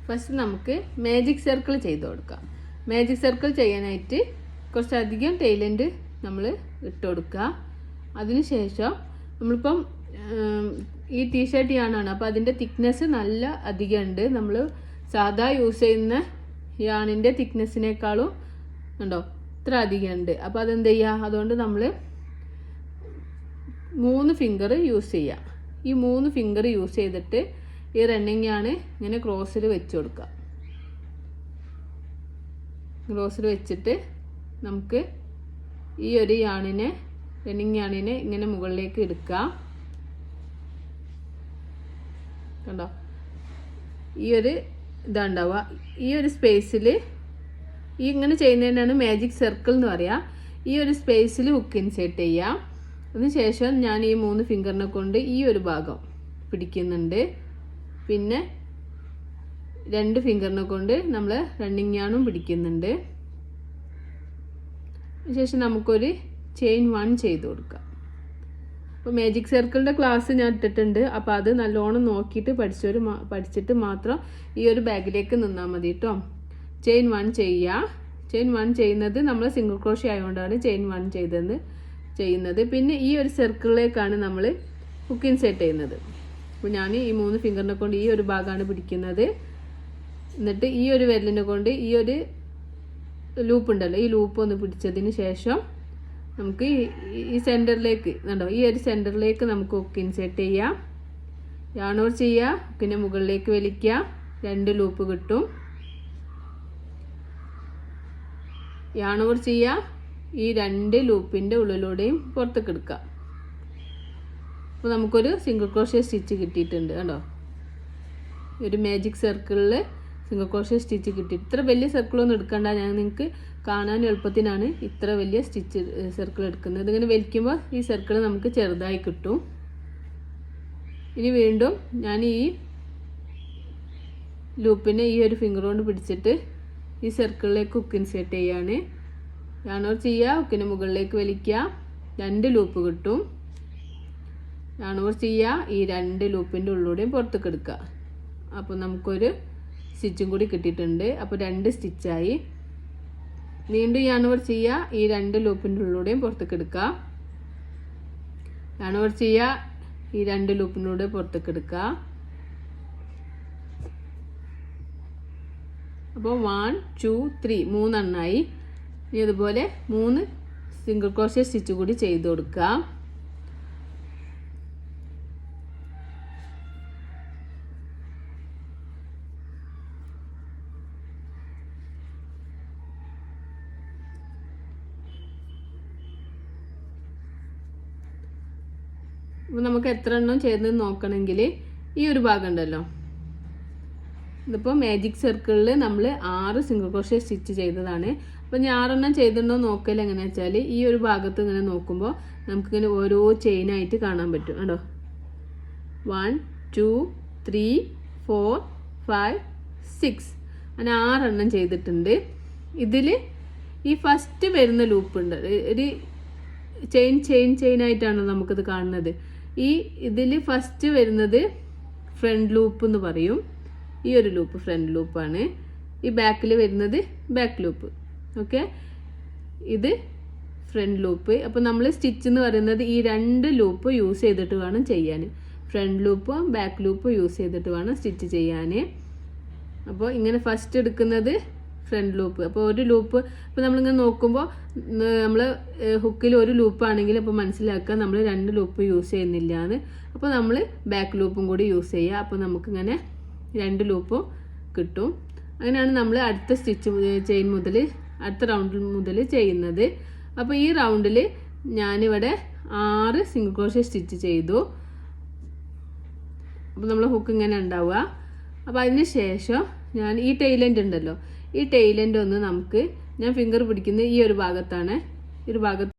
First നമുക്ക് magic circle ചെയ്ത് കൊടുക്കാം. മാജിക് സർക്കിൾ ചെയ്യാനായിട്ട് കുറച്ചധികം ടൈലൻഡ് നമ്മൾ ഇട്ട് കൊടുക്കുക. അതിനുശേഷം നമ്മളിപ്പം ഈ ടീഷർട്ട് യാണാണ്, അപ്പോൾ അതിൻ്റെ തിക്നെസ് നല്ല അധികം ഉണ്ട്. നമ്മൾ സാധാ യൂസ് ചെയ്യുന്ന യാണിൻ്റെ തിക്നെസ്സിനേക്കാളും ഉണ്ടോ ഇത്ര അധികം ഉണ്ട്. അപ്പോൾ അതെന്ത് ചെയ്യുക, അതുകൊണ്ട് നമ്മൾ 3 ഫിംഗർ യൂസ് ചെയ്യുക. ഈ 3 ഫിംഗർ യൂസ് ചെയ്തിട്ട് ഈ റണ്ണിങ് യാണ് ഇങ്ങനെ ക്രോസിൽ വെച്ച് കൊടുക്കുക. ക്രോസിൽ വെച്ചിട്ട് നമുക്ക് ഈ ഒരു യാണിനെ റണ്ണിങ് യാണിനെ ഇങ്ങനെ മുകളിലേക്ക് എടുക്കാം. കണ്ടോ, ഈ ഒരു ഇതാണ്ടാവുക. ഈ ഒരു സ്പേസിൽ ഈ ഇങ്ങനെ ചെയ്യുന്നതിനാണ് മാജിക് സർക്കിൾ എന്ന് പറയുക. ഈ ഒരു സ്പേസിൽ ഹുക്ക് ഇൻസേർട്ട് ചെയ്യാം. അതിനുശേഷം ഞാൻ ഈ 3 ഫിംഗറിനെ കൊണ്ട് ഈ ഒരു ഭാഗം പിടിക്കുന്നുണ്ട്. പിന്നെ 2 ഫിംഗറിനെ കൊണ്ട് നമ്മൾ റണ്ണിങ് യാണും പിടിക്കുന്നുണ്ട്. അതിനുശേഷം നമുക്കൊരു ചെയിൻ 1 ചെയ്ത് കൊടുക്കാം. അപ്പോൾ മാജിക് സർക്കിളിൻ്റെ ക്ലാസ് ഞാൻ ഇട്ടിട്ടുണ്ട്. അപ്പോൾ അത് നല്ലോണം നോക്കിയിട്ട് പഠിച്ചിട്ട് മാത്രം ഈ ഒരു ബാഗിലേക്ക് നിന്നാൽ മതി കേട്ടോ. ചെയിൻ 1 ചെയ്യുക. ചെയിൻ 1 ചെയ്യുന്നത് നമ്മൾ സിംഗിൾ ക്രോഷ്യ ആയതുകൊണ്ടാണ് ചെയിൻ 1 ചെയ്യുന്നത്. പിന്നെ ഈ ഒരു സർക്കിളിലേക്കാണ് നമ്മൾ ഹുക്ക് ഇൻസേർട്ട് ചെയ്യുന്നത്. അപ്പോൾ ഞാൻ ഈ 3 ഫിംഗറിനെ കൊണ്ട് ഈ ഒരു ഭാഗമാണ് പിടിക്കുന്നത്. എന്നിട്ട് ഈ ഒരു വിരലിനെ കൊണ്ട് ഈ ഒരു ലൂപ്പ് ഉണ്ടല്ലോ, ഈ ലൂപ്പ് ഒന്ന് പിടിച്ചതിന് ശേഷം നമുക്ക് ഈ സെൻറ്ററിലേക്ക് കണ്ടോ, ഈ ഒരു സെൻറ്ററിലേക്ക് നമുക്ക് ഹുക്ക് ഇൻസേർട്ട് ചെയ്യാം. യാൺ ഓവർ ചെയ്യുക, ഹുക്കിനെ മുകളിലേക്ക് വലിക്കുക, 2 ലൂപ്പ് കിട്ടും. യാൺ ഓവർ ചെയ്യുക, ഈ 2 ലൂപ്പിൻ്റെ ഉള്ളിലൂടെയും പുറത്തേക്ക് എടുക്കുക. അപ്പോൾ നമുക്കൊരു സിംഗിൾ ക്രോഷ്യ സ്റ്റിച്ച് കിട്ടിയിട്ടുണ്ട്. കണ്ടോ, ഒരു മാജിക് സർക്കിളിൽ സിംഗിൾ ക്രോഷ്യ സ്റ്റിച്ച് കിട്ടി. ഇത്ര വലിയ സർക്കിളൊന്നും എടുക്കണ്ട, ഞാൻ നിങ്ങൾക്ക് കാണാൻ എളുപ്പത്തിനാണ് ഇത്ര വലിയ സ്റ്റിച്ച് സർക്കിൾ എടുക്കുന്നത്. ഇതിങ്ങനെ വലിക്കുമ്പോൾ ഈ സർക്കിൾ നമുക്ക് ചെറുതായി കിട്ടും. ഇനി വീണ്ടും ഞാൻ ഈ ലൂപ്പിനെ ഈ ഒരു ഫിംഗർ കൊണ്ട് പിടിച്ചിട്ട് ഈ സർക്കിളിലേക്ക് ഹുക്ക് ഇൻസേർട്ട് ചെയ്യാണ്. യാൺ ഓവർ ചെയ്യുക, ഹുക്കിനെ മുകളിലേക്ക് വലിക്കുക, 2 ലൂപ്പ് കിട്ടും. യാൺ ഓവർ ചെയ്യുക, ഈ 2 ലൂപ്പിൻ്റെ ഉള്ളിലൂടെയും പുറത്തേക്ക് എടുക്കുക. അപ്പോൾ നമുക്കൊരു സ്റ്റിച്ചും കൂടി കിട്ടിയിട്ടുണ്ട്. അപ്പോൾ 2 സ്റ്റിച്ചായി. വീണ്ടും യാൺ ഓവർ ചെയ്യുക, ഈ 2 ലൂപ്പിൻ്റെ ഉള്ളിലൂടെയും പുറത്തേക്ക് എടുക്കുക. യാൺ ഓവർ ചെയ്യുക, ഈ 2 ലൂപ്പിലൂടെ പുറത്തേക്ക് എടുക്കുക. അപ്പോൾ 1 2 3 3 എണ്ണമായി. ഇനി അതുപോലെ 3 സിംഗിൾ ക്രോഷ്യ സ്റ്റിച്ച് കൂടി ചെയ്ത് കൊടുക്കുക. അപ്പോൾ നമുക്ക് എത്ര എണ്ണം ചെയ്തെന്ന് നോക്കണമെങ്കിൽ ഈ ഒരു ഭാഗം ഉണ്ടല്ലോ, ഇതിപ്പോൾ മാജിക് സർക്കിളിൽ നമ്മൾ 6 സിംഗിൾ ക്രോഷ്യ സ്റ്റിച്ച് ചെയ്തതാണ്. അപ്പോൾ ഞാൻ 6 എണ്ണം ചെയ്തിട്ടുണ്ടോ നോക്കൽ എങ്ങനെയാ വെച്ചാൽ ഈ ഒരു ഭാഗത്ത് ഇങ്ങനെ നോക്കുമ്പോൾ നമുക്കിങ്ങനെ ഓരോ ചെയിനായിട്ട് കാണാൻ പറ്റും. കേട്ടോ, 1 2 3 4 5 6 അങ്ങനെ 6 എണ്ണം ചെയ്തിട്ടുണ്ട്. ഇതിൽ ഈ ഫസ്റ്റ് വരുന്ന ലൂപ്പ് ഉണ്ട്, ഒരു ചെയിനായിട്ടാണ് നമുക്കിത് കാണുന്നത്. ഇതിൽ ഫസ്റ്റ് വരുന്നത് ഫ്രണ്ട് ലൂപ്പ് എന്ന് പറയും. ഈ ഒരു ലൂപ്പ് ഫ്രണ്ട് ലൂപ്പാണ്. ഈ ബാക്കിൽ വരുന്നത് ബാക്ക് ലൂപ്പ്. ഓക്കെ, ഇത് ഫ്രണ്ട് ലൂപ്പ്. അപ്പോൾ നമ്മൾ സ്റ്റിച്ച് എന്ന് പറയുന്നത് ഈ 2 ലൂപ്പ് യൂസ് ചെയ്തിട്ട് വേണം ചെയ്യാൻ. ഫ്രണ്ട് ലൂപ്പും ബാക്ക് ലൂപ്പും യൂസ് ചെയ്തിട്ട് വേണം സ്റ്റിച്ച് ചെയ്യാൻ. അപ്പോൾ ഇങ്ങനെ ഫസ്റ്റ് എടുക്കുന്നത് ഫ്രണ്ട് ലൂപ്പ്. അപ്പോൾ ഒരു ലൂപ്പ് ഇപ്പോൾ നമ്മളിങ്ങനെ നോക്കുമ്പോൾ നമ്മൾ ഹുക്കിൽ ഒരു ലൂപ്പാണെങ്കിൽ അപ്പോൾ മനസ്സിലാക്കുക നമ്മൾ 2 ലൂപ്പ് യൂസ് ചെയ്യുന്നില്ല എന്ന്. അപ്പോൾ നമ്മൾ ബാക്ക് ലൂപ്പും കൂടി യൂസ് ചെയ്യുക. അപ്പോൾ നമുക്കിങ്ങനെ 2 ലൂപ്പും കിട്ടും. അങ്ങനെയാണ് നമ്മൾ അടുത്ത ചെയിൻ മുതൽ അടുത്ത റൗണ്ടിൽ മുതൽ ചെയ്യുന്നത്. അപ്പോൾ ഈ റൗണ്ടിൽ ഞാനിവിടെ 6 സിംഗിൾ ക്രോഷ്യ സ്റ്റിച്ച് ചെയ്തു. അപ്പോൾ നമ്മൾ ഹുക്ക് ഇങ്ങനെ ഉണ്ടാവുക. അപ്പോൾ അതിന് ശേഷം ഞാൻ ഈ ടൈലൻഡ് ഉണ്ടല്ലോ, ഈ ടൈലൻഡ് ഒന്ന് ഞാൻ ഫിംഗർ പിടിക്കുന്നത് ഈ ഒരു ഭാഗത്താണ്. ഈ ഒരു ഭാഗത്ത്